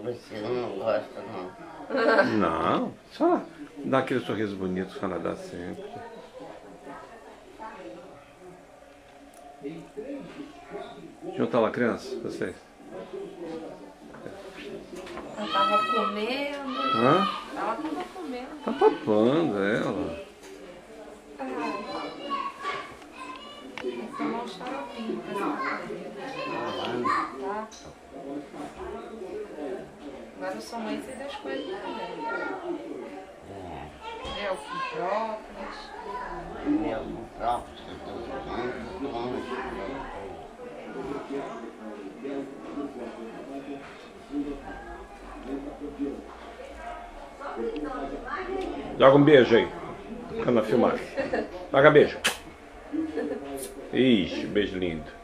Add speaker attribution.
Speaker 1: Você não gosta, não?
Speaker 2: Não, só dá aquele sorriso bonito que ela dá sempre. Junta lá, criança, vocês.
Speaker 3: Ela tava comendo.
Speaker 2: Hã?
Speaker 3: Ela tava comendo.
Speaker 2: Tá papando ela.
Speaker 3: Vou tomar um xaropinho pra ela. Tá? Agora eu sou mãe e sei das coisas também. Mel com própolis.
Speaker 1: Mel com própolis, que eu tô usando.
Speaker 2: Joga um beijo aí. Fica na filmagem. Joga beijo. Ixi, beijo lindo.